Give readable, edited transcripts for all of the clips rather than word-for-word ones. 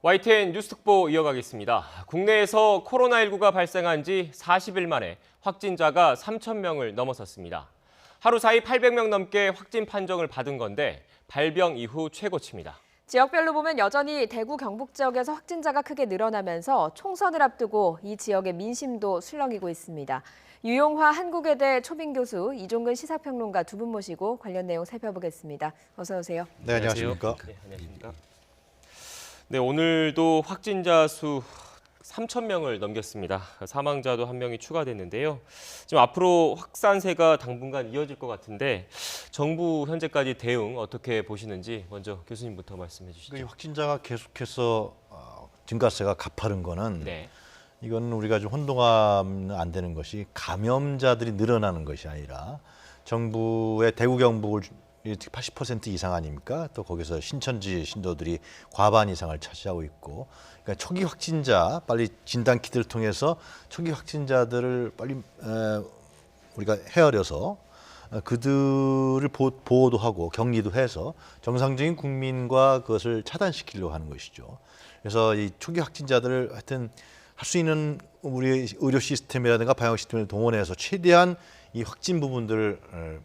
YTN 뉴스특보 이어가겠습니다. 국내에서 코로나19가 발생한 지 40일 만에 확진자가 3,000명을 넘어섰습니다. 하루 사이 800명 넘게 확진 판정을 받은 건데 발병 이후 최고치입니다. 지역별로 보면 여전히 대구 경북 지역에서 확진자가 크게 늘어나면서 총선을 앞두고 이 지역의 민심도 술렁이고 있습니다. 유용화 한국외대 초빙 교수, 이종근 시사평론가 두 분 모시고 관련 내용 살펴보겠습니다. 어서 오세요. 네, 안녕하십니까. 네, 안녕하십니까. 네, 오늘도 확진자 수 3,000명을 넘겼습니다. 사망자도 한 명이 추가됐는데요. 지금 앞으로 확산세가 당분간 이어질 것 같은데 정부 현재까지 대응 어떻게 보시는지 먼저 교수님부터 말씀해 주시죠. 이 확진자가 계속해서 증가세가 가파른 거는 네. 이건 우리가 좀 혼동하면 안 되는 것이 감염자들이 늘어나는 것이 아니라 정부의 대구 경북을 80% 이상 아닙니까? 또 거기서 신천지 신도들이 과반 이상을 차지하고 있고, 그러니까 초기 확진자 빨리 진단 키트를 통해서 초기 확진자들을 빨리 우리가 헤아려서 그들을 보호도 하고 격리도 해서 정상적인 국민과 그것을 차단시키려고 하는 것이죠. 그래서 이 초기 확진자들을 하여튼 할 수 있는 우리 의료 시스템이라든가 방역 시스템을 동원해서 최대한 이 확진 부분들을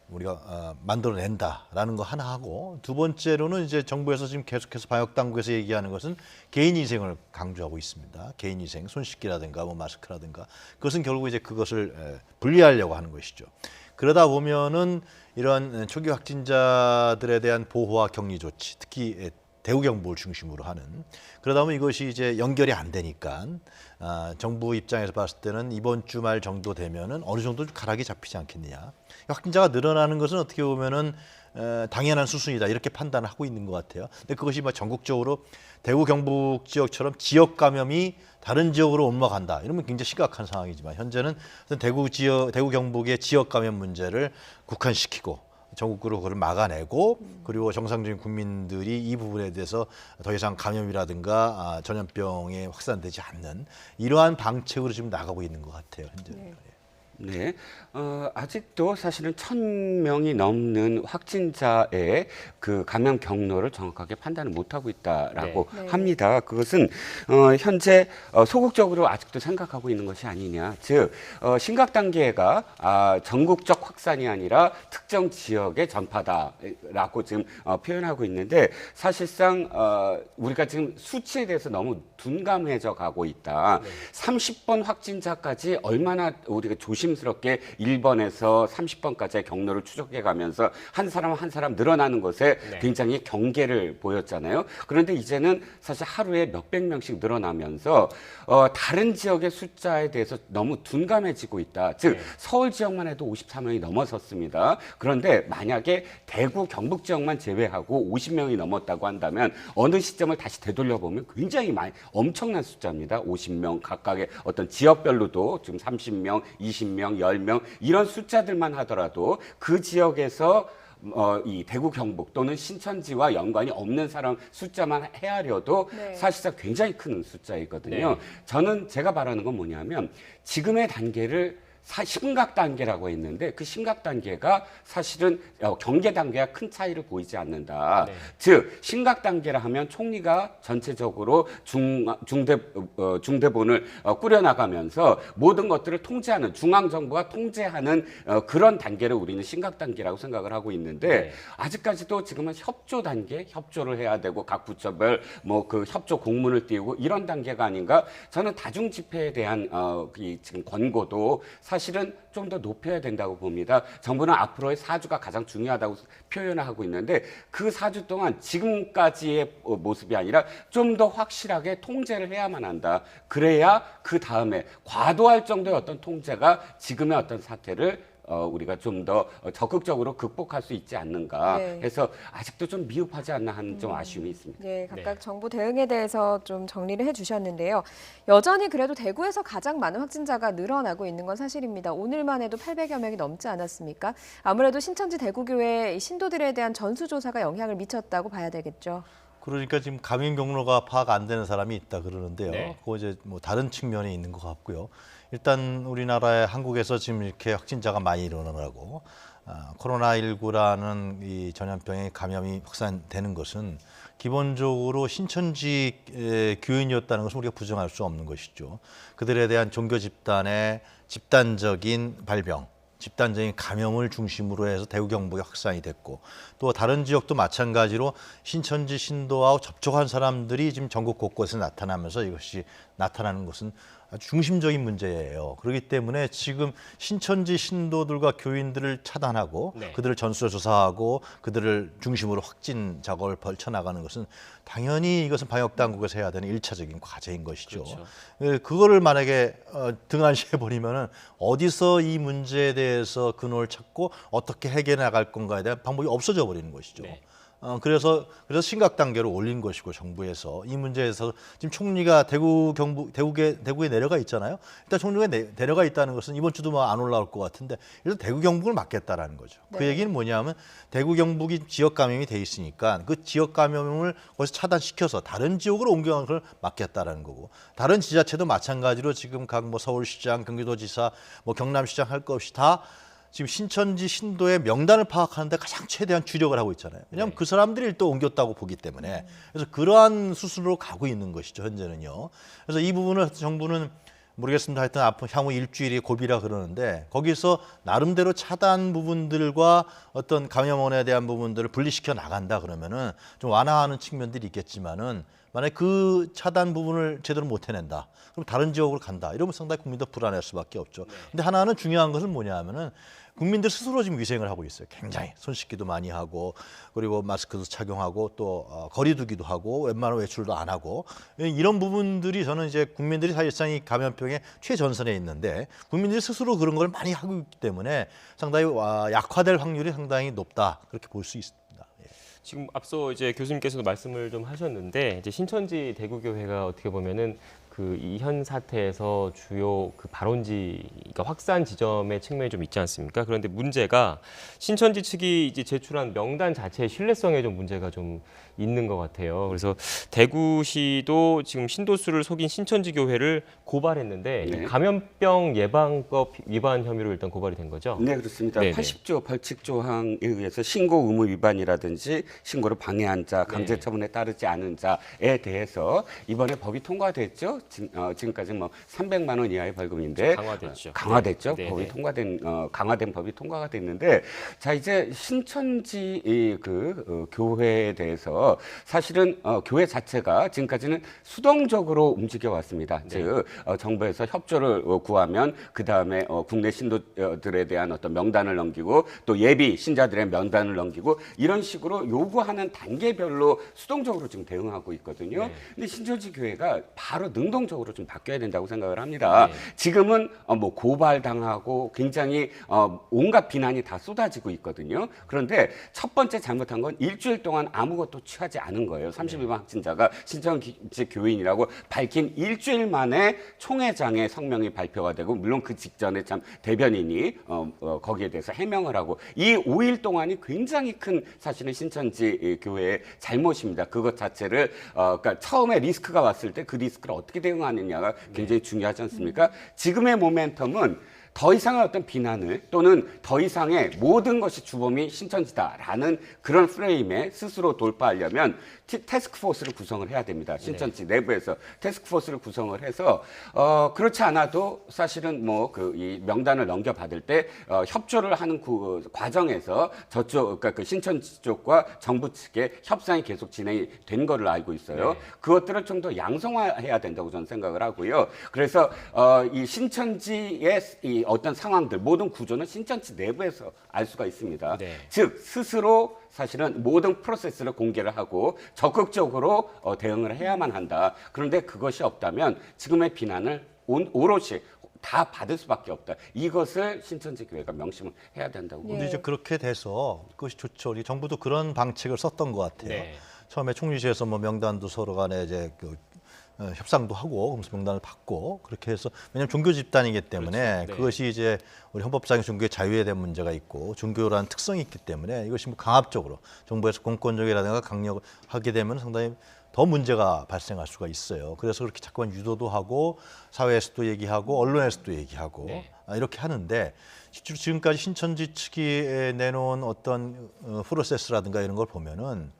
우리가 만들어낸다라는 거 하나 하고, 두 번째로는 이제 정부에서 지금 계속해서 방역 당국에서 얘기하는 것은 개인 위생을 강조하고 있습니다. 개인 위생, 손 씻기라든가 뭐 마스크라든가, 그것은 결국 이제 그것을 분리하려고 하는 것이죠. 그러다 보면은 이런 초기 확진자들에 대한 보호와 격리 조치, 특히 대구 경북을 중심으로 하는, 그러다 보면 이것이 이제 연결이 안 되니까 정부 입장에서 봤을 때는 이번 주말 정도 되면은 어느 정도 가락이 잡히지 않겠느냐. 확진자가 늘어나는 것은 어떻게 보면은 당연한 수순이다, 이렇게 판단을 하고 있는 것 같아요. 근데 그것이 뭐 전국적으로 대구 경북 지역처럼 지역 감염이 다른 지역으로 옮아간다, 이러면 굉장히 심각한 상황이지만, 현재는 대구 경북의 지역 감염 문제를 국한시키고 전국구로 그걸 막아내고, 그리고 정상적인 국민들이 이 부분에 대해서 더 이상 감염이라든가 전염병에 확산되지 않는 이러한 방책으로 지금 나가고 있는 것 같아요, 현재. 네, 아직도 사실은 1,000명이 넘는 확진자의 그 감염 경로를 정확하게 판단을 못하고 있다라고 합니다. 그것은 현재 소극적으로 아직도 생각하고 있는 것이 아니냐. 즉, 심각 단계가 전국적 확산이 아니라 특정 지역의 전파다라고 지금 표현하고 있는데, 사실상 우리가 지금 수치에 대해서 너무 둔감해져 가고 있다. 30번 확진자까지 얼마나 우리가 조심스럽게 1번에서 30번까지의 경로를 추적해 가면서 한 사람 한 사람 늘어나는 것에 굉장히 경계를 보였잖아요. 그런데 이제는 사실 하루에 몇백 명씩 늘어나면서 다른 지역의 숫자에 대해서 너무 둔감해지고 있다. 즉, 서울 지역만 해도 54명이 넘어섰습니다. 그런데 만약에 대구 경북 지역만 제외하고 50명이 넘었다고 한다면 어느 시점을 다시 되돌려보면 굉장히 엄청난 숫자입니다. 50명 각각의 어떤 지역별로도 지금 30명, 20명, 10명 이런 숫자들만 하더라도 그 지역에서 이 대구 경북 또는 신천지와 연관이 없는 사람 숫자만 헤아려도 사실상 굉장히 큰 숫자이거든요. 제가 바라는 건 뭐냐면, 지금의 단계를 심각 단계라고 했는데 그 심각 단계가 사실은 경계 단계와 큰 차이를 보이지 않는다. 즉, 심각 단계라 하면 총리가 전체적으로 중대본을 꾸려나가면서 모든 것들을 통제하는, 중앙정부가 통제하는 그런 단계를 우리는 심각 단계라고 생각을 하고 있는데, 아직까지도 지금은 협조 단계, 협조를 해야 되고 각 부처별 뭐 그 협조 공문을 띄우고 이런 단계가 아닌가. 저는 다중 집회에 대한 지금 권고도 사실은 좀 더 높여야 된다고 봅니다. 정부는 앞으로의 4주가 가장 중요하다고 표현을 하고 있는데, 그 4주 동안 지금까지의 모습이 아니라 좀 더 확실하게 통제를 해야만 한다. 그래야 그 다음에 과도할 정도의 어떤 통제가 지금의 어떤 사태를 우리가 좀 더 적극적으로 극복할 수 있지 않는가 해서 아직도 좀 미흡하지 않나 하는 좀 아쉬움이 있습니다. 네, 각각 정부 대응에 대해서 좀 정리를 해주셨는데요. 여전히 그래도 대구에서 가장 많은 확진자가 늘어나고 있는 건 사실입니다. 오늘만 해도 800여 명이 넘지 않았습니까? 아무래도 신천지 대구교회 신도들에 대한 전수조사가 영향을 미쳤다고 봐야 되겠죠. 그러니까 지금 감염 경로가 파악 안 되는 사람이 있다 그러는데요. 그거 이제 뭐 다른 측면이 있는 것 같고요. 일단 우리나라의 한국에서 지금 이렇게 확진자가 많이 일어나고 코로나19라는 이 전염병의 감염이 확산되는 것은 기본적으로 신천지 교인이었다는 것을 우리가 부정할 수 없는 것이죠. 그들에 대한 종교 집단의 집단적인 발병, 집단적인 감염을 중심으로 해서 대구 경북에 확산이 됐고, 또 다른 지역도 마찬가지로 신천지 신도하고 접촉한 사람들이 지금 전국 곳곳에 나타나면서 이것이 나타나는 것은 아주 중심적인 문제예요. 그렇기 때문에 지금 신천지 신도들과 교인들을 차단하고 네. 그들을 전수조사하고 그들을 중심으로 확진 작업을 벌쳐나가는 것은 당연히 이것은 방역당국에서 해야 되는 일차적인 과제인 것이죠. 그렇죠. 그거를 만약에 등한시해 버리면은 어디서 이 문제에 대해서 근원을 찾고 어떻게 해결해 나갈 건가에 대한 방법이 없어져 버리는 것이죠. 네. 그래서 심각 단계로 올린 것이고, 정부에서 이 문제에서 지금 총리가 대구에 내려가 있잖아요. 일단 총리가 내려가 있다는 것은 이번 주도 뭐 안 올라올 것 같은데 일단 대구 경북을 막겠다라는 거죠. 그 네. 얘기는 뭐냐면 대구 경북이 지역 감염이 돼 있으니까 그 지역 감염을 거기서 차단시켜서 다른 지역으로 옮겨가는 걸 막겠다라는 거고, 다른 지자체도 마찬가지로 지금 각 뭐 서울시장, 경기도지사, 뭐 경남시장 할 것 없이 다 지금 신천지 신도의 명단을 파악하는데 가장 최대한 주력을 하고 있잖아요. 왜냐하면 네. 그 사람들이 또 옮겼다고 보기 때문에. 그래서 그러한 수순으로 가고 있는 것이죠, 현재는요. 그래서 이 부분을 정부는 모르겠습니다. 하여튼 향후 일주일이 고비라 그러는데, 거기서 나름대로 차단 부분들과 어떤 감염원에 대한 부분들을 분리시켜 나간다 그러면은 좀 완화하는 측면들이 있겠지만은, 만약 그 차단 부분을 제대로 못 해낸다, 그럼 다른 지역으로 간다, 이러면 상당히 국민도 불안할 수밖에 없죠. 근데 하나는 중요한 것은 뭐냐면은 국민들 스스로 지금 위생을 하고 있어요. 굉장히 손 씻기도 많이 하고, 그리고 마스크도 착용하고, 또 거리 두기도 하고, 웬만한 외출도 안 하고, 이런 부분들이 저는 이제 국민들이 사실상 이 감염병의 최전선에 있는데 국민들이 스스로 그런 걸 많이 하고 있기 때문에 상당히 약화될 확률이 상당히 높다, 그렇게 볼 수 있습니다. 지금 앞서 이제 교수님께서도 말씀을 좀 하셨는데, 이제 신천지 대구교회가 어떻게 보면은 그 이 현 사태에서 주요 그 발원지, 그러니까 확산 지점의 측면이 좀 있지 않습니까? 그런데 문제가 신천지 측이 이제 제출한 명단 자체의 신뢰성에 좀 문제가 좀 있는 것 같아요. 그래서 대구시도 지금 신도수를 속인 신천지 교회를 고발했는데 네. 이 감염병 예방법 위반 혐의로 일단 고발이 된 거죠? 네, 그렇습니다. 네네. 80조 벌칙조항에 의해서 신고 의무 위반이라든지 신고를 방해한 자, 강제 처분에 따르지 않은 자에 대해서 이번에 법이 통과됐죠. 지금까지 뭐 300만 원 이하의 벌금인데 강화됐죠. 강화됐죠. 네. 법이 강화된 법이 통과가 됐는데, 자, 이제 신천지 교회에 대해서 사실은 교회 자체가 지금까지는 수동적으로 움직여 왔습니다. 즉 정부에서 협조를 구하면 그 다음에 국내 신도들에 대한 어떤 명단을 넘기고, 또 예비 신자들의 명단을 넘기고, 이런 식으로 요구하는 단계별로 수동적으로 지금 대응하고 있거든요. 근데 신천지 교회가 바로 능동적으로 좀 바뀌어야 된다고 생각을 합니다. 지금은 뭐 고발당하고 굉장히 온갖 비난이 다 쏟아지고 있거든요. 그런데 첫 번째 잘못한 건 일주일 동안 아무것도 취하지 않은 거예요. 32만 확진자가 신천지 교인이라고 밝힌 일주일 만에 총회장의 성명이 발표가 되고, 물론 그 직전에 참 대변인이 거기에 대해서 해명을 하고, 이 5일 동안이 굉장히 큰 사실은 신천지 교회의 잘못입니다. 그것 자체를 그러니까 처음에 리스크가 왔을 때 그 리스크를 어떻게 대응하느냐가 굉장히 중요하지 않습니까? 지금의 모멘텀은 더 이상의 어떤 비난을, 또는 더 이상의 모든 것이 주범이 신천지다라는 그런 프레임에 스스로 돌파하려면 태스크포스를 구성을 해야 됩니다. 신천지 내부에서 태스크포스를 구성을 해서 그렇지 않아도 사실은 뭐 이 명단을 넘겨받을 때 협조를 하는 그 과정에서 저쪽, 그러니까 그 신천지 쪽과 정부 측의 협상이 계속 진행이 된 거를 알고 있어요. 그것들을 좀 더 양성화해야 된다고 저는 생각을 하고요. 그래서 이 신천지의 이 어떤 상황들, 모든 구조는 신천지 내부에서 알 수가 있습니다. 즉 스스로 사실은 모든 프로세스를 공개를 하고 적극적으로 대응을 해야만 한다. 그런데 그것이 없다면 지금의 비난을 오롯이 다 받을 수밖에 없다. 이것을 신천지 교회가 명심을 해야 된다고 봅니다. 근데 이제 그렇게 돼서 그것이 좋죠. 우리 정부도 그런 방책을 썼던 것 같아요. 처음에 총리실에서 뭐 명단도 서로 간에 이제 협상도 하고, 그러면서 명단을 받고, 그렇게 해서, 왜냐하면 종교 집단이기 때문에 그것이 이제 우리 헌법상의 종교의 자유에 대한 문제가 있고, 종교라는 특성이 있기 때문에 이것이 뭐 강압적으로 정부에서 공권력이라든가 강력을 하게 되면 상당히 더 문제가 발생할 수가 있어요. 그래서 그렇게 자꾸만 유도도 하고, 사회에서도 얘기하고, 언론에서도 얘기하고, 이렇게 하는데 실제로 지금까지 신천지 측이 내놓은 어떤 프로세스라든가 이런 걸 보면은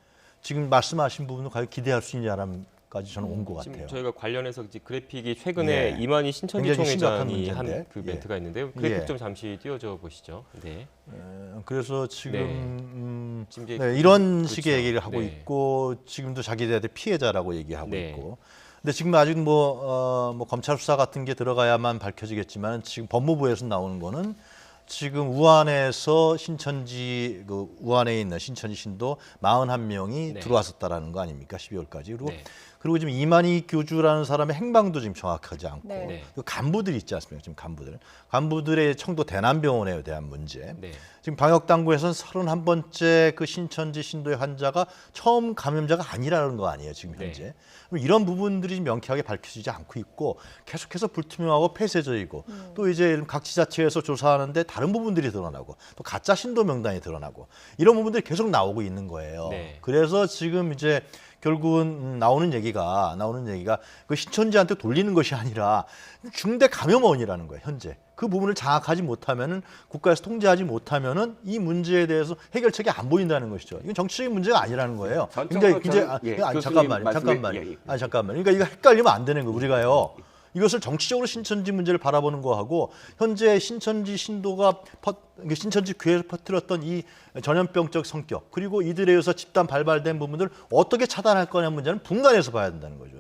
지금 말씀하신 부분을 과연 기대할 수 있냐라는까지 저는 온 것 지금 같아요. 저희가 관련해서 이제 그래픽이 최근에 예. 이만희 신천지 굉장히 심각한 총회장이 한 문제인데. 그 예. 멘트가 있는데요. 그래픽 예. 좀 잠시 띄워줘 보시죠. 네. 그래서 지금 네. 지금 이제 이런 그렇죠. 식의 얘기를 하고 네. 있고 지금도 자기들한테 피해자라고 얘기하고 네. 있고. 근데 지금 아직 뭐 검찰 수사 같은 게 들어가야만 밝혀지겠지만 지금 법무부에서 나오는 거는 지금 우한에서 신천지 그 우한에 있는 신천지 신도 41명이 네. 들어왔었다라는 거 아닙니까? 12월까지. 네. 그리고 지금 이만희 교주라는 사람의 행방도 지금 정확하지 않고 네. 네. 그 간부들이 있지 않습니까? 지금 간부들의 청도 대남병원에 대한 문제. 네. 지금 방역 당국에서는 31번째 그 신천지 신도의 환자가 처음 감염자가 아니라는 거 아니에요, 지금 현재. 네. 그럼 이런 부분들이 명쾌하게 밝혀지지 않고 있고 계속해서 불투명하고 폐쇄적이고 또 이제 각 지자체에서 조사하는데 다른 부분들이 드러나고 또 가짜 신도 명단이 드러나고 이런 부분들이 계속 나오고 있는 거예요. 네. 그래서 지금 이제 결국은 나오는 얘기가 그 신천지한테 돌리는 것이 아니라 중대 감염원이라는 거예요, 현재. 그 부분을 장악하지 못하면은 국가에서 통제하지 못하면은 이 문제에 대해서 해결책이 안 보인다는 것이죠. 이건 정치적인 문제가 아니라는 거예요. 전적으로 굉장히 저는, 예, 아니, 교수님 잠깐만요. 말씀에- 예, 예. 아니 잠깐만. 그러니까 이거 헷갈리면 안 되는 거 우리가요. 이것을 정치적으로 신천지 문제를 바라보는 거하고 현재 신천지 신도가 신천지 교회에서 퍼뜨렸던 이 전염병적 성격 그리고 이들에 의해서 집단 발발된 부분들을 어떻게 차단할 거냐 문제는 분간해서 봐야 된다는 거죠.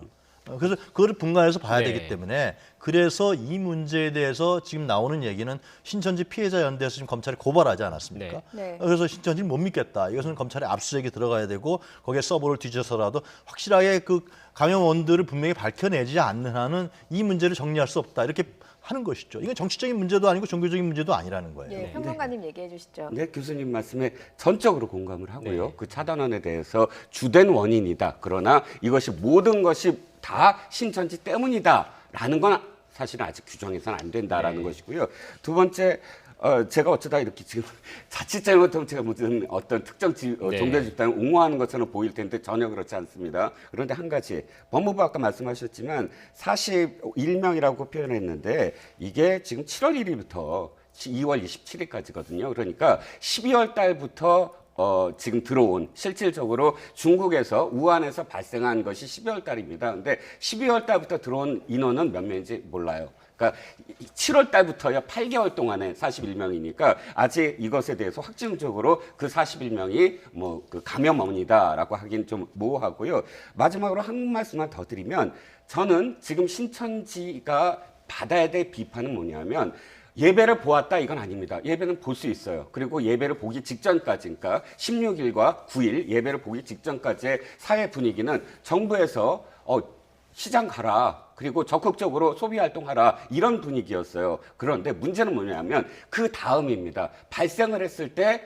그래서 그걸 분간해서 봐야 네. 되기 때문에 그래서 이 문제에 대해서 지금 나오는 얘기는 신천지 피해자 연대에서 지금 검찰이 고발하지 않았습니까? 네. 그래서 신천지는 못 믿겠다. 이것은 검찰에 압수수색이 들어가야 되고 거기에 서버를 뒤져서라도 확실하게 그 감염원들을 분명히 밝혀내지 않는 한은 이 문제를 정리할 수 없다. 이렇게 하는 것이죠. 이건 정치적인 문제도 아니고 종교적인 문제도 아니라는 거예요. 예, 평론가님 얘기해 주시죠. 네, 교수님 말씀에 전적으로 공감을 하고요. 네. 그 차단원에 대해서 주된 원인이다. 그러나 이것이 모든 것이 다 신천지 때문이다라는 건 사실은 아직 규정해서는 안 된다라는 네. 것이고요. 두 번째, 제가 어쩌다 이렇게 지금 자칫 잘못하면 제가 무슨 어떤 특정 네. 종교 집단을 옹호하는 것처럼 보일 텐데 전혀 그렇지 않습니다. 그런데 한 가지, 법무부 아까 말씀하셨지만 41명이라고 표현했는데 이게 지금 7월 1일부터 2월 27일까지거든요. 그러니까 12월 달부터 지금 들어온 실질적으로 중국에서 우한에서 발생한 것이 12월 달입니다. 근데 12월 달부터 들어온 인원은 몇 명인지 몰라요. 그러니까 7월 달부터요 8개월 동안에 41명이니까 아직 이것에 대해서 확정적으로 그 41명이 뭐 그 감염원이다라고 하긴 좀 모호하고요. 마지막으로 한 말씀만 더 드리면 저는 지금 신천지가 받아야 될 비판은 뭐냐면 예배를 보았다 이건 아닙니다. 예배는 볼 수 있어요. 그리고 예배를 보기 직전까지, 그러니까 16일과 9일 예배를 보기 직전까지의 사회 분위기는 정부에서 시장 가라. 그리고 적극적으로 소비 활동하라. 이런 분위기였어요. 그런데 문제는 뭐냐면 그 다음입니다. 발생을 했을 때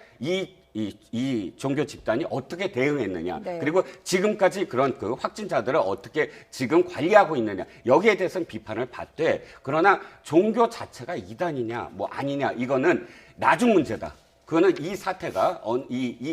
이 종교 집단이 어떻게 대응했느냐. 네. 그리고 지금까지 그런 그 확진자들을 어떻게 지금 관리하고 있느냐. 여기에 대해서는 비판을 받되 그러나 종교 자체가 이단이냐 뭐 아니냐 이거는 나중 문제다. 그거는 이 사태가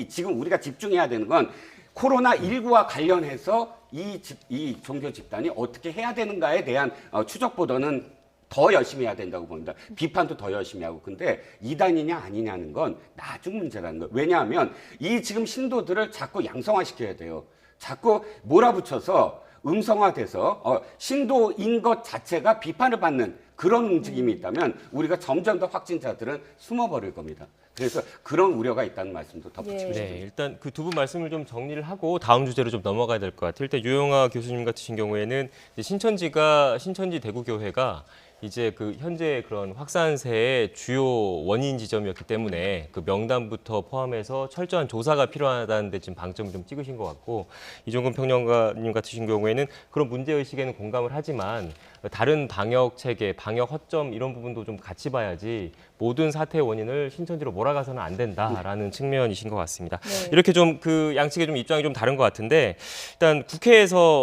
지금 우리가 집중해야 되는 건 코로나19와 관련해서 이 종교 집단이 어떻게 해야 되는가에 대한 추적보다는 더 열심히 해야 된다고 봅니다. 비판도 더 열심히 하고. 근데 이단이냐 아니냐는 건 나중 문제라는 거예요. 왜냐하면 이 지금 신도들을 자꾸 양성화시켜야 돼요. 자꾸 몰아붙여서 음성화돼서 신도인 것 자체가 비판을 받는 그런 움직임이 있다면 우리가 점점 더 확진자들은 숨어버릴 겁니다. 그래서 그런 우려가 있다는 말씀도 덧붙이고 예. 싶습니다. 네, 일단 그 두 분 말씀을 좀 정리를 하고 다음 주제로 좀 넘어가야 될 것 같아요. 일단 유영아 교수님 같으신 경우에는 이제 신천지 대구교회가 이제 그 현재 그런 확산세의 주요 원인 지점이었기 때문에 그 명단부터 포함해서 철저한 조사가 필요하다는 데 지금 방점을 좀 찍으신 것 같고 이종근 평론가님 같으신 경우에는 그런 문제의식에는 공감을 하지만 다른 방역 체계, 방역 허점 이런 부분도 좀 같이 봐야지 모든 사태의 원인을 신천지로 몰아가서는 안 된다라는 측면이신 것 같습니다. 네. 이렇게 좀 그 양측의 좀 입장이 좀 다른 것 같은데 일단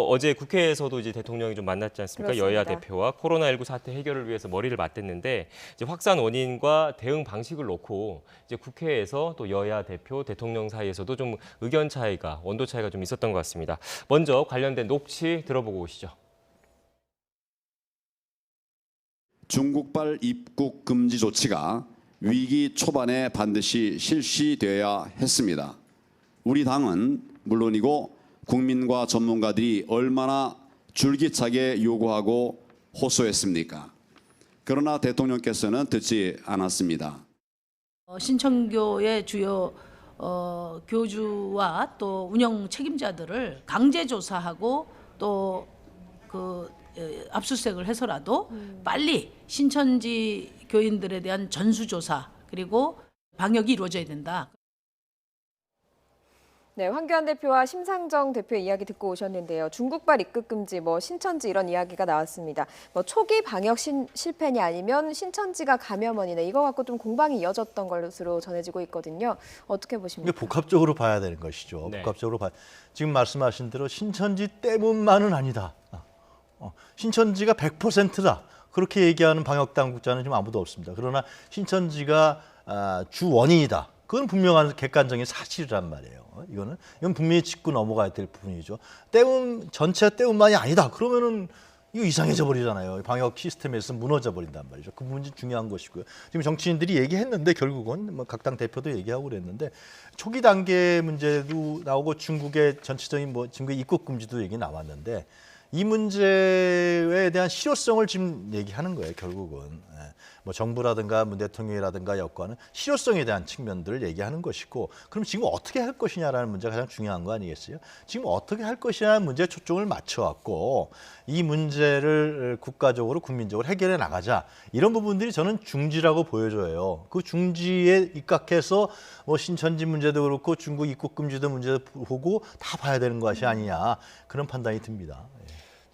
어제 국회에서도 이제 대통령이 좀 만났지 않습니까? 그렇습니다. 여야 대표와 코로나19 사태 해결을 위해서 머리를 맞댔는데 이제 확산 원인과 대응 방식을 놓고 이제 국회에서 또 여야 대표, 대통령 사이에서도 좀 의견 차이가, 원도 차이가 좀 있었던 것 같습니다. 먼저 관련된 녹취 들어보고 오시죠. 중국발 입국 금지 조치가 위기 초반에 반드시 실시되어야 했습니다. 우리 당은 물론이고 국민과 전문가들이 얼마나 줄기차게 요구하고 호소했습니까? 그러나 대통령께서는 듣지 않았습니다. 신천교의 주요 교주와 또 운영 책임자들을 강제 조사하고 또 압수수색을 해서라도 빨리 신천지 교인들에 대한 전수조사 그리고 방역이 이루어져야 된다. 네, 황교안 대표와 심상정 대표의 이야기 듣고 오셨는데요. 중국발 입국 금지, 신천지 이런 이야기가 나왔습니다. 초기 방역 실패냐 아니면 신천지가 감염원이냐 이거 갖고 좀 공방이 이어졌던 것으로 전해지고 있거든요. 어떻게 보십니까? 이게 복합적으로 봐야 되는 것이죠. 네. 복합적으로 지금 말씀하신 대로 신천지 때문만은 아니다. 신천지가 100%다. 그렇게 얘기하는 방역 당국자는 지금 아무도 없습니다. 그러나 신천지가 주 원인이다. 그건 분명한 객관적인 사실이란 말이에요. 이건 분명히 짚고 넘어가야 될 부분이죠. 전체 때문만이 아니다. 그러면은 이거 이상해져 버리잖아요. 방역 시스템에서 무너져 버린단 말이죠. 그 부분이 중요한 것이고요. 지금 정치인들이 얘기했는데 결국은 각 당 대표도 얘기하고 그랬는데 초기 단계 문제도 나오고 중국의 전체적인 중국의 입국 금지도 얘기 나왔는데 이 문제에 대한 실효성을 지금 얘기하는 거예요. 결국은 정부라든가 문 대통령이라든가 여권은 실효성에 대한 측면들을 얘기하는 것이고, 그럼 지금 어떻게 할 것이냐라는 문제가 가장 중요한 거 아니겠어요? 지금 어떻게 할 것이냐는 문제에 초점을 맞춰왔고 이 문제를 국가적으로 국민적으로 해결해 나가자, 이런 부분들이 저는 중지라고 보여져요. 그 중지에 입각해서 신천지 문제도 그렇고 중국 입국 금지도 문제도 보고 다 봐야 되는 것이 아니냐, 그런 판단이 듭니다.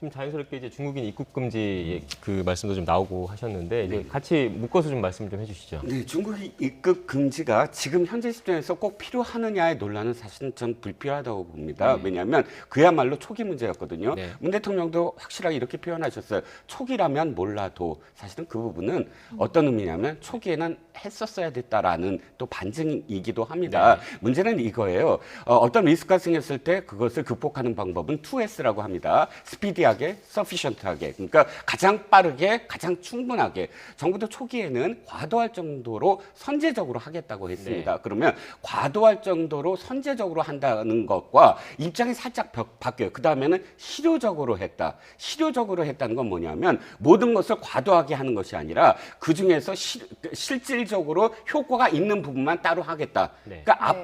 좀 자연스럽게 이제 중국인 입국 금지 그 말씀도 좀 나오고 하셨는데 이제 같이 묶어서 좀 말씀 좀 해주시죠. 네, 중국 입국 금지가 지금 현재 시점에서 꼭 필요하느냐의 논란은 사실은 전 불필요하다고 봅니다. 왜냐하면 그야말로 초기 문제였거든요. 네. 문 대통령도 확실하게 이렇게 표현하셨어요. 초기라면 몰라도 사실은 그 부분은 어떤 의미냐면 초기에는 했었어야 됐다라는 또 반증이기도 합니다. 문제는 이거예요. 어떤 리스크가 생겼을 때 그것을 극복하는 방법은 2S라고 합니다. 스피디하게, sufficient하게, 그러니까 가장 빠르게, 가장 충분하게. 정부도 초기에는 과도할 정도로 선제적으로 하겠다고 했습니다. 그러면 과도할 정도로 선제적으로 한다는 것과 입장이 살짝 바뀌어요. 그 다음에는 실효적으로 했다. 실효적으로 했다는 건 뭐냐면 모든 것을 과도하게 하는 것이 아니라 그 중에서 실질적으로 효과가 있는 부분만 따로 하겠다. 그러니까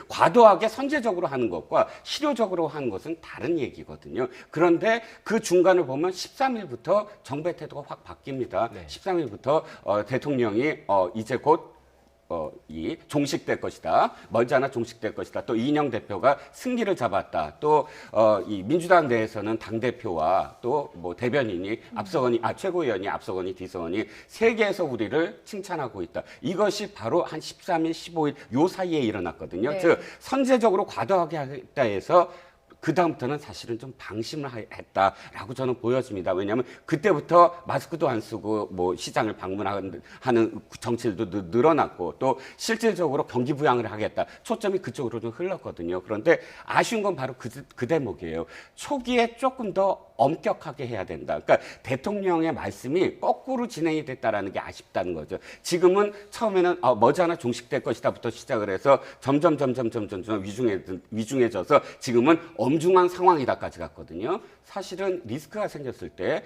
과도하게 선제적으로 하는 것과 실효적으로 하는 것은 다른 얘기거든요. 그런데 그 중간을 보면 13일부터 정부의 태도가 확 바뀝니다. 13일부터 대통령이 이제 곧 이 종식될 것이다. 멀지 않아 종식될 것이다. 또 이인영 대표가 승기를 잡았다. 또 이 민주당 내에서는 당 대표와 또 대변인이 앞서거니 최고위원이 앞서거니 뒤서거니 세계에서 우리를 칭찬하고 있다. 이것이 바로 한 13일, 15일 요 사이에 일어났거든요. 네. 즉 선제적으로 과도하게 하겠다 해서 그 다음부터는 사실은 좀 방심을 했다라고 저는 보여집니다. 왜냐하면 그때부터 마스크도 안 쓰고 시장을 방문하는 정치들도 늘어났고 또 실질적으로 경기 부양을 하겠다. 초점이 그쪽으로 좀 흘렀거든요. 그런데 아쉬운 건 바로 그 대목이에요. 초기에 조금 더 엄격하게 해야 된다. 그러니까 대통령의 말씀이 거꾸로 진행이 됐다라는 게 아쉽다는 거죠. 지금은 처음에는 머지않아 종식될 것이다부터 시작을 해서 점점 위중해져서 지금은 엄중한 상황이다까지 갔거든요. 사실은 리스크가 생겼을 때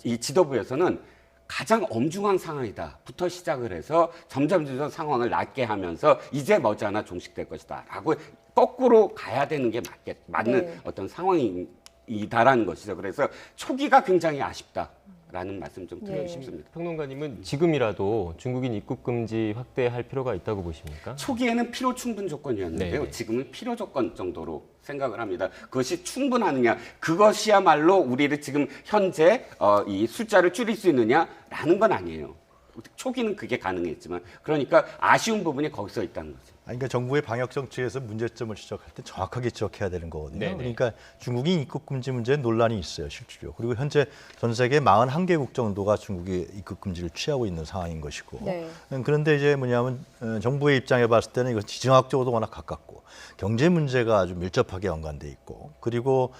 이 지도부에서는 가장 엄중한 상황이다부터 시작을 해서 점점 상황을 낮게 하면서 이제 머지않아 종식될 것이다라고 거꾸로 가야 되는 게 맞는 어떤 상황이다라는 것이죠. 그래서 초기가 굉장히 아쉽다라는 말씀 좀 드리고 싶습니다. 평론가님은 지금이라도 중국인 입국 금지 확대할 필요가 있다고 보십니까? 초기에는 필요 충분 조건이었는데요. 네네. 지금은 필요 조건 정도로 생각을 합니다. 그것이 충분하느냐, 그것이야말로 우리를 지금 현재 이 숫자를 줄일 수 있느냐라는 건 아니에요. 초기는 그게 가능했지만, 그러니까 아쉬운 부분이 거기서 있다는 거죠. 그러니까 정부의 방역 정책에서 문제점을 지적할 때 정확하게 지적해야 되는 거거든요. 네네. 그러니까 중국인 입국 금지 문제에 논란이 있어요, 실제로. 그리고 현재 전 세계 41개국 정도가 중국의 입국 금지를 취하고 있는 상황인 것이고. 그런데 이제 뭐냐면 정부의 입장에 봤을 때는 이건 지정학적으로도 워낙 가깝고 경제 문제가 아주 밀접하게 연관돼 있고, 그리고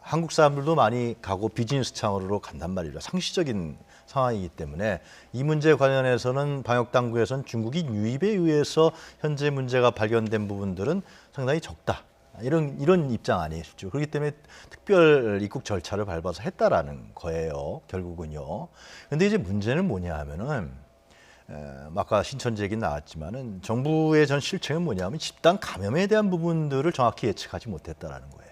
한국 사람들도 많이 가고 비즈니스 창으로 간단 말이죠. 상시적인 상황이기 때문에 이 문제 관련해서는 방역 당국에서는 중국이 유입에 의해서 현재 문제가 발견된 부분들은 상당히 적다. 이런 입장 아니시죠. 그렇기 때문에 특별 입국 절차를 밟아서 했다라는 거예요. 결국은요. 근데 이제 문제는 뭐냐 하면은 아까 신천지 얘기 나왔지만은 정부의 전 실책은 뭐냐면 집단 감염에 대한 부분들을 정확히 예측하지 못했다라는 거예요.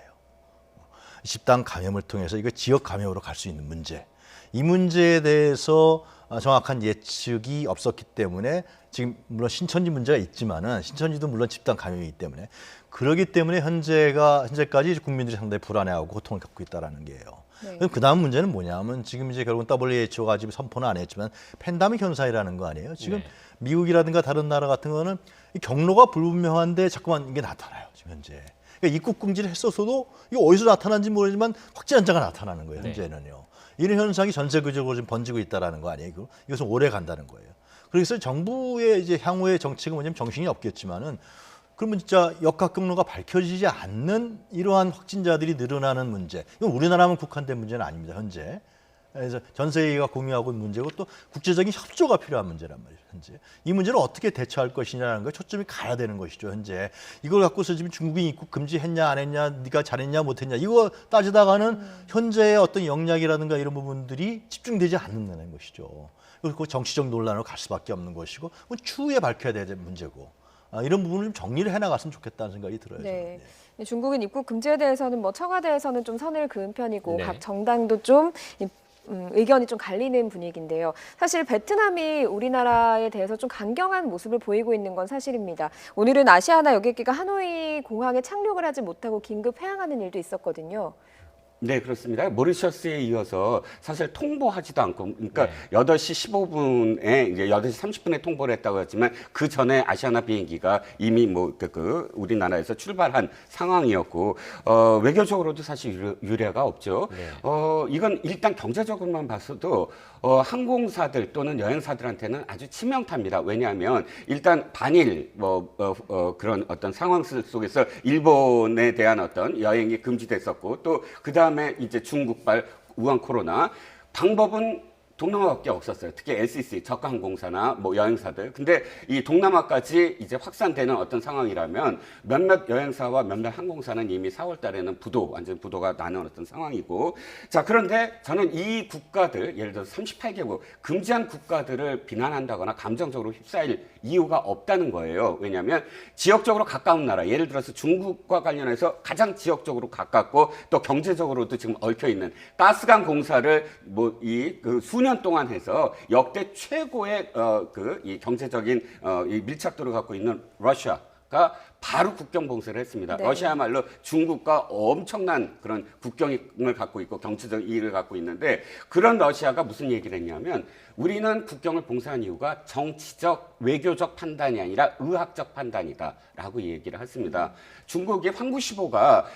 집단 감염을 통해서 이거 지역 감염으로 갈 수 있는 문제. 이 문제에 대해서 정확한 예측이 없었기 때문에 지금 물론 신천지 문제가 있지만은 신천지도 물론 집단 감염이기 때문에 그러기 때문에 현재까지 국민들이 상당히 불안해하고 고통을 겪고 있다라는 게예요. 네. 그 다음 문제는 뭐냐면 지금 이제 결국은 WHO가 지금 선포는 안 했지만 팬데믹 현상이라는 거 아니에요. 지금 네. 미국이라든가 다른 나라 같은 거는 이 경로가 불분명한데 자꾸만 이게 나타나요. 지금 현재. 그러니까 입국 금지를 했었어도 이거 어디서 나타난지 모르지만 확진 환자가 나타나는 거예요. 현재는요. 이런 현상이 전 세계적으로 지금 번지고 있다라는 거 아니에요. 이것은 오래 간다는 거예요. 그래서 정부의 이제 향후의 정책은 뭐냐면 정신이 없겠지만은 그러면 진짜 역학 경로가 밝혀지지 않는 이러한 확진자들이 늘어나는 문제. 이건 우리나라만 국한된 문제는 아닙니다. 현재. 그래서 전 세계가 공유하고 있는 문제고 또 국제적인 협조가 필요한 문제란 말이에요. 현재. 이 문제를 어떻게 대처할 것이냐는 거에 초점이 가야 되는 것이죠. 현재. 이걸 갖고서 지금 중국이 입국 금지했냐 안 했냐, 네가 잘했냐 못했냐 이거 따지다가는 현재의 어떤 역량이라든가 이런 부분들이 집중되지 않는다는 것이죠. 그리고 정치적 논란으로 갈 수밖에 없는 것이고 그건 추후에 밝혀야 될 문제고. 이런 부분을 좀 정리를 해나갔으면 좋겠다는 생각이 들어요. 네. 중국인 입국 금지에 대해서는 뭐 청와대에서는 좀 선을 그은 편이고 네. 각 정당도 좀 의견이 좀 갈리는 분위기인데요. 사실 베트남이 우리나라에 대해서 좀 강경한 모습을 보이고 있는 건 사실입니다. 오늘은 아시아나 여객기가 하노이 공항에 착륙을 하지 못하고 긴급 회항하는 일도 있었거든요. 네, 그렇습니다. 모리셔스에 이어서 사실 통보하지도 않고, 그러니까 네. 8시 15분에 이제 8시 30분에 통보를 했다고 했지만 그 전에 아시아나 비행기가 이미 우리나라에서 출발한 상황이었고, 외교적으로도 사실 유례가 없죠. 네. 이건 일단 경제적으로만 봤어도 항공사들 또는 여행사들한테는 아주 치명타입니다. 왜냐하면 일단 반일 그런 어떤 상황 속에서 일본에 대한 어떤 여행이 금지됐었고 또 그 다음에 이제 중국발 우한 코로나 방법은 동남아밖에 없었어요. 특히 LCC, 저가항공사나 뭐 여행사들. 근데 이 동남아까지 이제 확산되는 어떤 상황이라면 몇몇 여행사와 몇몇 항공사는 이미 4월 달에는 완전 부도가 나는 어떤 상황이고. 자, 그런데 저는 이 국가들, 예를 들어서 38개국, 금지한 국가들을 비난한다거나 감정적으로 휩싸일 이유가 없다는 거예요. 왜냐하면 지역적으로 가까운 나라, 예를 들어서 중국과 관련해서 가장 지역적으로 가깝고 또 경제적으로도 지금 얽혀있는 가스관 공사를 수년 동안 해서 역대 최고의 이 경제적인 이 밀착도를 갖고 있는 러시아가 바로 국경 봉쇄를 했습니다. 네. 러시아야말로 중국과 엄청난 그런 국경을 갖고 있고 경제적 이익을 갖고 있는데 그런 러시아가 무슨 얘기를 했냐면 우리는 국경을 봉쇄한 이유가 정치적, 외교적 판단이 아니라 의학적 판단이다라고 얘기를 했습니다. 중국의 황구시보가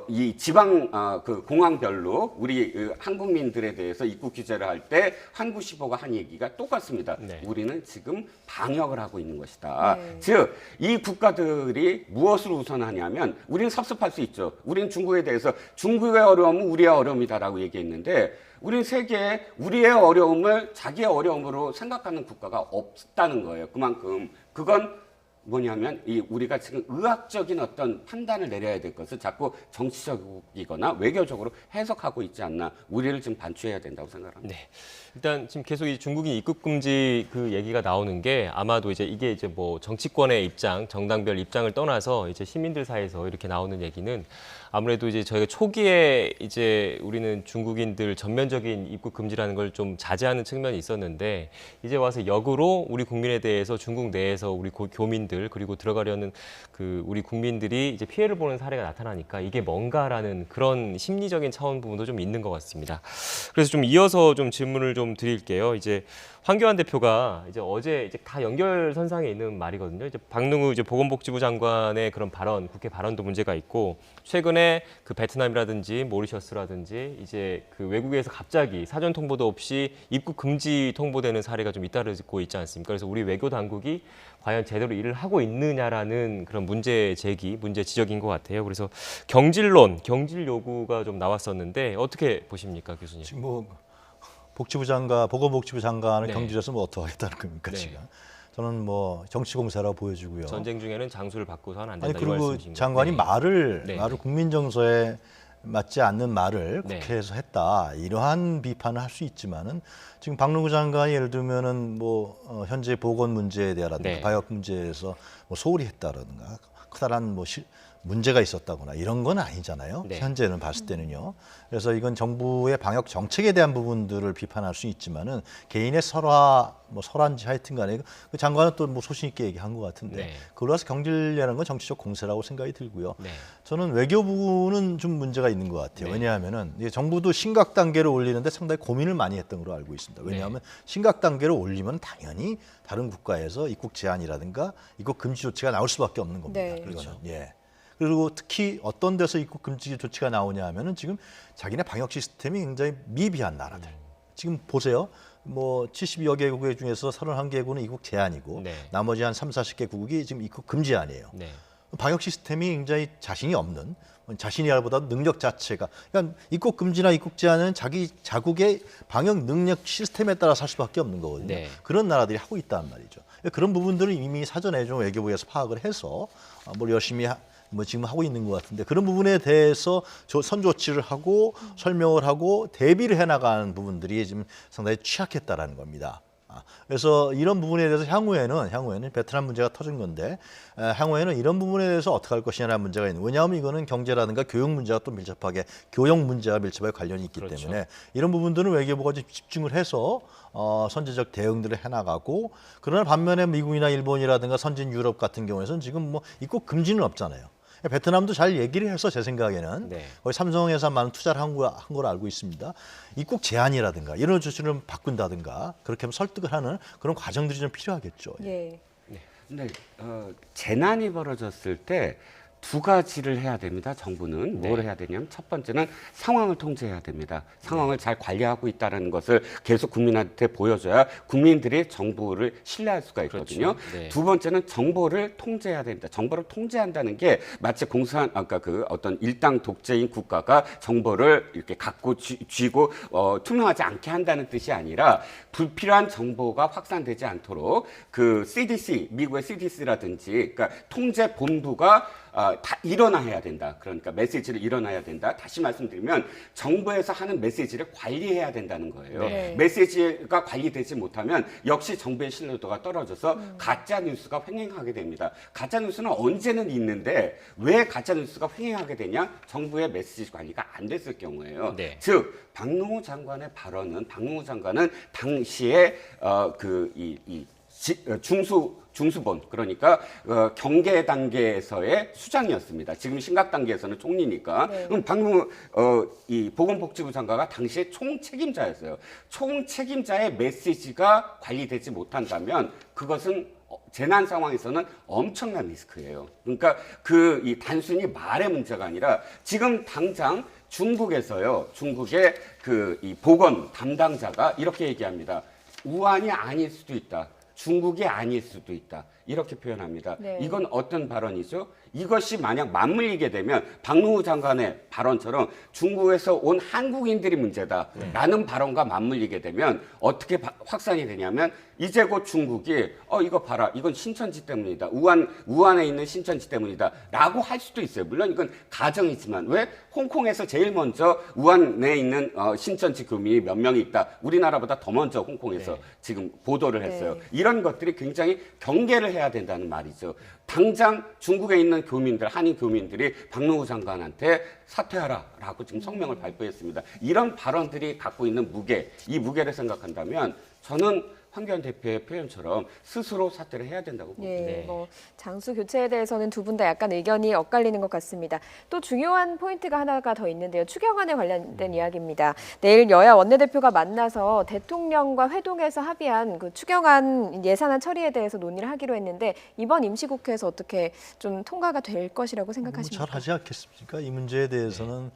이 지방 그 공항별로 우리 한국민들에 대해서 입국 규제를 할 때 황구시보가 한 얘기가 똑같습니다. 네. 우리는 지금 방역을 하고 있는 것이다. 네. 즉, 이 국가들이 무엇을 우선하냐면 우리는 섭섭할 수 있죠. 우리는 중국에 대해서 중국의 어려움은 우리의 어려움이다라고 얘기했는데 우리는 세계에 우리의 어려움을 자기의 어려움으로 생각하는 국가가 없다는 거예요. 그만큼 그건 뭐냐면 우리가 지금 의학적인 어떤 판단을 내려야 될 것을 자꾸 정치적이거나 외교적으로 해석하고 있지 않나 우리를 좀 반추해야 된다고 생각합니다. 네. 일단 지금 계속 이 중국인 입국 금지 그 얘기가 나오는 게 아마도 이게 이제 뭐 정치권의 입장, 정당별 입장을 떠나서 이제 시민들 사이에서 이렇게 나오는 얘기는 아무래도 이제 저희가 초기에 이제 우리는 중국인들 전면적인 입국 금지라는 걸 좀 자제하는 측면이 있었는데 이제 와서 역으로 우리 국민에 대해서 중국 내에서 우리 교민들 그리고 들어가려는 그 우리 국민들이 이제 피해를 보는 사례가 나타나니까 이게 뭔가라는 그런 심리적인 차원 부분도 좀 있는 것 같습니다. 그래서 좀 이어서 좀 질문을 좀 드릴게요. 이제 황교안 대표가 이제 어제 이제 다 연결선상에 있는 말이거든요. 이제 박능우 이제 보건복지부 장관의 그런 발언, 국회 발언도 문제가 있고 최근에 그 베트남이라든지 모리셔스라든지 이제 그 외국에서 갑자기 사전 통보도 없이 입국 금지 통보되는 사례가 좀 잇따르고 있지 않습니까? 그래서 우리 외교 당국이 과연 제대로 일을 하고 있느냐라는 그런 문제 제기, 문제 지적인 것 같아요. 그래서 경질 요구가 좀 나왔었는데 어떻게 보십니까, 교수님? 지금 보건복지부 장관을 네. 경질해서 어떡하겠다는 겁니까 네. 지금? 저는 정치공세라고 보여주고요. 전쟁 중에는 장수를 바꾸서는 안 아니 된다. 이런 그리고 말씀이신 장관이 거죠? 네. 말을 국민 정서에 맞지 않는 말을 네. 국회에서 했다. 이러한 비판을 할 수 있지만은 지금 박능구 장관이 예를 들면은 현재 보건 문제에 대하라든가 네. 방역 문제에서 소홀히 했다라든가 커다란 문제가 있었다거나 이런 건 아니잖아요. 네. 현재는 봤을 때는요. 그래서 이건 정부의 방역 정책에 대한 부분들을 비판할 수 있지만은 개인의 설화인지 하여튼간에 그 장관은 또 소신 있게 얘기한 것 같은데 네. 그걸로 해서 경질내는 건 정치적 공세라고 생각이 들고요. 네. 저는 외교부는 좀 문제가 있는 것 같아요. 네. 왜냐하면은 이게 정부도 심각 단계로 올리는데 상당히 고민을 많이 했던 걸로 알고 있습니다. 왜냐하면 심각 단계로 올리면 당연히 다른 국가에서 입국 제한이라든가 입국 금지 조치가 나올 수밖에 없는 겁니다. 네. 이거는. 그렇죠. 예. 그리고 특히 어떤 데서 입국 금지 조치가 나오냐 하면은 지금 자기네 방역 시스템이 굉장히 미비한 나라들. 지금 보세요. 70여 개국 중에서 31개국은 입국 제한이고 네. 나머지 한 30-40개국이 지금 입국 금지안이에요. 네. 방역 시스템이 굉장히 자신이 없는 자신이라보다 능력 자체가 그러니까 입국 금지나 입국 제한은 자국의 방역 능력 시스템에 따라 살 수밖에 없는 거거든요. 네. 그런 나라들이 하고 있단 말이죠. 그런 부분들은 이미 사전에 좀 외교부에서 파악을 해서 뭘 열심히 지금 하고 있는 것 같은데 그런 부분에 대해서 선조치를 하고 설명을 하고 대비를 해나가는 부분들이 지금 상당히 취약했다라는 겁니다. 그래서 이런 부분에 대해서 향후에는 베트남 문제가 터진 건데 향후에는 이런 부분에 대해서 어떻게 할 것이냐는 문제가 있는. 왜냐하면 이거는 경제라든가 교육 문제가 또 교역 문제와 밀접하게 관련이 있기 그렇죠. 때문에 이런 부분들은 외교부가 좀 집중을 해서 선제적 대응들을 해나가고 그러나 반면에 미국이나 일본이라든가 선진 유럽 같은 경우에는 지금 입국 금지는 없잖아요. 베트남도 잘 얘기를 해서 제 생각에는 네. 거의 삼성에서 많은 투자를 한 걸 알고 있습니다. 입국 제한이라든가 이런 조치를 바꾼다든가 그렇게 하면 설득을 하는 그런 과정들이 좀 필요하겠죠. 예. 근데 재난이 벌어졌을 때 두 가지를 해야 됩니다. 정부는 뭘 해야 되냐면 첫 번째는 상황을 통제해야 됩니다. 상황을 잘 관리하고 있다는 것을 계속 국민한테 보여줘야 국민들이 정부를 신뢰할 수가 있거든요. 그렇죠. 네. 두 번째는 정보를 통제해야 됩니다. 정보를 통제한다는 게 마치 아까 어떤 일당 독재인 국가가 정보를 이렇게 갖고 쥐고 투명하지 않게 한다는 뜻이 아니라 불필요한 정보가 확산되지 않도록 미국의 CDC라든지 그러니까 통제 본부가 다 일어나야 된다. 그러니까 메시지를 일어나야 된다. 다시 말씀드리면 정부에서 하는 메시지를 관리해야 된다는 거예요. 네. 메시지가 관리되지 못하면 역시 정부의 신뢰도가 떨어져서 가짜 뉴스가 횡행하게 됩니다. 가짜 뉴스는 언제는 있는데 왜 가짜 뉴스가 횡행하게 되냐? 정부의 메시지 관리가 안 됐을 경우에요. 네. 즉 박능후 장관의 박능후 장관은 당시에 중수본 그러니까 경계 단계에서의 수장이었습니다. 지금 심각 단계에서는 총리니까. 네. 그럼 박능후 이 보건복지부 장관가 당시에 총책임자였어요. 총책임자의 메시지가 관리되지 못한다면 그것은 재난 상황에서는 엄청난 리스크예요. 그러니까 이 단순히 말의 문제가 아니라 지금 당장 중국에서요. 중국의 이 보건 담당자가 이렇게 얘기합니다. 우한이 아닐 수도 있다. 중국이 아닐 수도 있다. 이렇게 표현합니다. 네. 이건 어떤 발언이죠? 이것이 만약 맞물리게 되면 박능후 장관의 발언처럼 중국에서 온 한국인들이 문제다라는 발언과 맞물리게 되면 어떻게 확산이 되냐면 이제 곧 중국이 이거 봐라. 이건 신천지 때문이다. 우한에 있는 신천지 때문이다. 라고 할 수도 있어요. 물론 이건 가정이지만 왜? 홍콩에서 제일 먼저 우한에 있는 신천지 교민이 몇 명이 있다. 우리나라보다 더 먼저 홍콩에서 네. 지금 보도를 했어요. 네. 이런 것들이 굉장히 경계를 해야 된다는 말이죠. 당장 중국에 있는 교민들, 한인 교민들이 박능후 장관한테 사퇴하라라고 지금 성명을 발표했습니다. 이런 발언들이 갖고 있는 이 무게를 생각한다면 저는 황교안 대표의 표현처럼 스스로 사퇴를 해야 된다고 봅니다. 예, 네. 장수 교체에 대해서는 두 분 다 약간 의견이 엇갈리는 것 같습니다. 또 중요한 포인트가 하나가 더 있는데요. 추경안에 관련된 이야기입니다. 내일 여야 원내대표가 만나서 대통령과 회동해서 합의한 그 추경안 예산안 처리에 대해서 논의를 하기로 했는데 이번 임시국회에서 어떻게 좀 통과가 될 것이라고 생각하십니까? 잘 하지 않겠습니까? 이 문제에 대해서는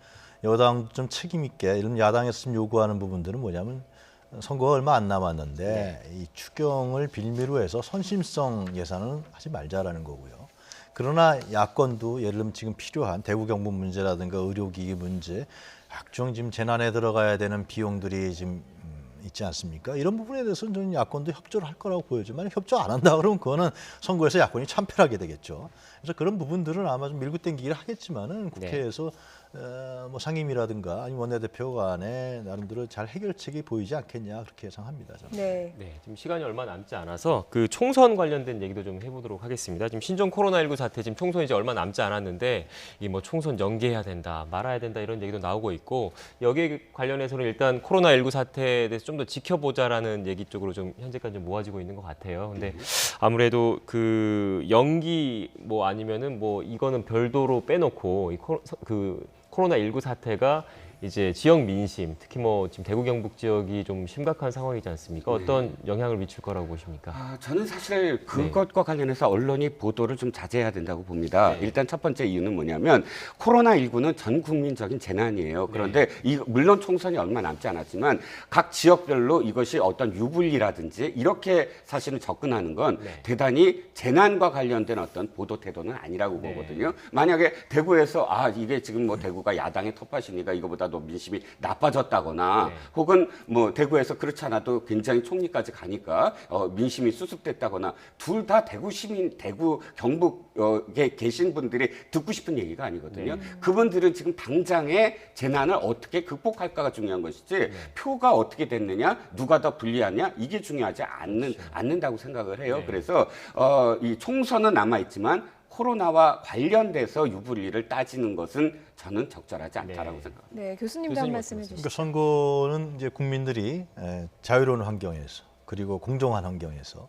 여당 좀 책임 있게 이런 야당에서 지금 요구하는 부분들은 뭐냐면 선거가 얼마 안 남았는데 이 추경을 빌미로 해서 선심성 예산은 하지 말자라는 거고요. 그러나 야권도 예를 들면 지금 필요한 대구 경북 문제라든가 의료기기 문제, 각종 지금 재난에 들어가야 되는 비용들이 지금 있지 않습니까? 이런 부분에 대해서는 저는 야권도 협조를 할 거라고 보여지만 협조 안 한다 그러면 그거는 선거에서 야권이 참패하게 되겠죠. 그래서 그런 부분들은 아마 좀 밀고 당기기를 하겠지만은 국회에서 뭐 상임이라든가 아니면 원내대표 간에 나름대로 잘 해결책이 보이지 않겠냐 그렇게 예상합니다. 저는. 네. 네, 지금 시간이 얼마 남지 않아서 그 총선 관련된 얘기도 좀 해보도록 하겠습니다. 지금 신종 코로나19 사태 지금 총선이 이제 얼마 남지 않았는데 이 뭐 총선 연기해야 된다, 말아야 된다 이런 얘기도 나오고 있고 여기에 관련해서는 일단 코로나19 사태에 대해서 좀 더 지켜보자라는 얘기 쪽으로 좀 현재까지 좀 모아지고 있는 것 같아요. 근데 아무래도 그 연기 뭐 아니면은 뭐 이거는 별도로 빼놓고 그 코로나19 사태가 이제 지역 민심, 특히 뭐 지금 대구 경북 지역이 좀 심각한 상황이지 않습니까? 어떤 영향을 미칠 거라고 보십니까? 저는 사실 그것과 관련해서 언론이 보도를 좀 자제해야 된다고 봅니다. 일단 첫 번째 이유는 뭐냐면 코로나19는 전 국민적인 재난이에요. 그런데 물론 총선이 얼마 남지 않았지만 각 지역별로 이것이 어떤 유불리라든지 이렇게 사실은 접근하는 건 대단히 재난과 관련된 어떤 보도 태도는 아니라고 보거든요. 만약에 대구에서 이게 지금 뭐 대구가 야당의 텃밭이니까 이거보다 도 민심이 나빠졌다거나 혹은 뭐 대구에서 그렇지 않아도 굉장히 총리까지 가니까 민심이 수습됐다거나 둘 다 대구 시민, 대구 경북에 계신 분들이 듣고 싶은 얘기가 아니거든요. 그분들은 지금 당장의 재난을 어떻게 극복할까가 중요한 것이지 표가 어떻게 됐느냐, 누가 더 불리하냐 이게 중요하지 않는다고 생각을 해요. 그래서 이 총선은 남아있지만 코로나와 관련돼서 유불리를 따지는 것은 저는 적절하지 않다라고 생각합니다. 네, 교수님도 한 말씀 해주시죠. 그러니까 선거는 이제 국민들이 자유로운 환경에서 그리고 공정한 환경에서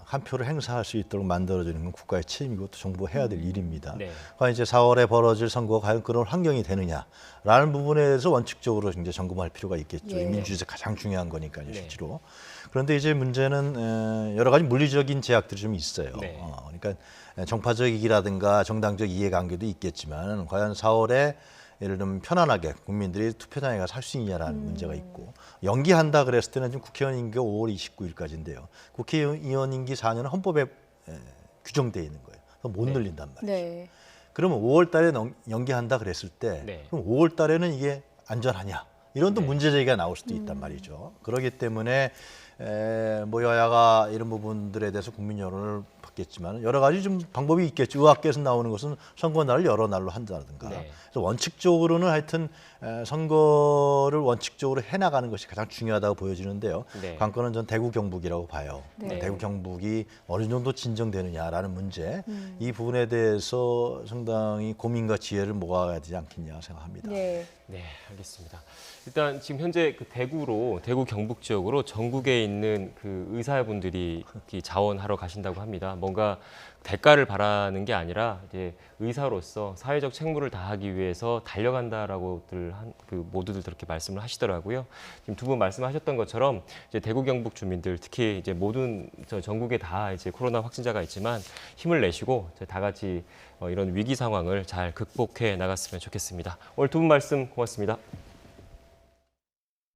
한 표를 행사할 수 있도록 만들어주는 건 국가의 책임이고 또 정부가 해야 될 일입니다. 과연 이제 4월에 벌어질 선거가 과연 그런 환경이 되느냐라는 부분에 대해서 원칙적으로 이제 점검할 필요가 있겠죠. 민주주의에서 가장 중요한 거니까요, 실제로. 그런데 이제 문제는 여러 가지 물리적인 제약들이 좀 있어요. 그러니까 정파적 이익이라든가 정당적 이해관계도 있겠지만 과연 4월에 예를 들면 편안하게 국민들이 투표장에 가서 할 수 있냐라는 문제가 있고 연기한다 그랬을 때는 지금 국회의원 임기가 5월 29일까지인데요. 국회의원 임기 4년은 헌법에 규정되어 있는 거예요. 못 늘린단 말이죠. 그러면 5월 달에 연기한다 그랬을 때 그럼 5월 달에는 이게 안전하냐? 이런 또 문제 제기가 나올 수도 있단 말이죠. 그렇기 때문에 뭐 여야가 이런 부분들에 대해서 국민 여론을 받겠지만 여러 가지 좀 방법이 있겠죠. 의학계에서 나오는 것은 선거 날을 여러 날로 한다든가. 그래서 원칙적으로는 하여튼 선거를 원칙적으로 해나가는 것이 가장 중요하다고 보여지는데요. 관건은 전 대구 경북이라고 봐요. 대구 경북이 어느 정도 진정되느냐라는 문제. 이 부분에 대해서 상당히 고민과 지혜를 모아야 되지 않겠냐 생각합니다. 네, 알겠습니다. 일단 지금 현재 그 대구 경북 지역으로 전국에 있는 그 의사분들이 자원하러 가신다고 합니다. 뭔가 대가를 바라는 게 아니라 이제 의사로서 사회적 책무를 다하기 위해서 달려간다라고들 모두들 그렇게 말씀을 하시더라고요. 지금 두 분 말씀하셨던 것처럼 이제 대구 경북 주민들 특히 이제 모든 전국에 다 이제 코로나 확진자가 있지만 힘을 내시고 다 같이 이런 위기 상황을 잘 극복해 나갔으면 좋겠습니다. 오늘 두 분 말씀 고맙습니다.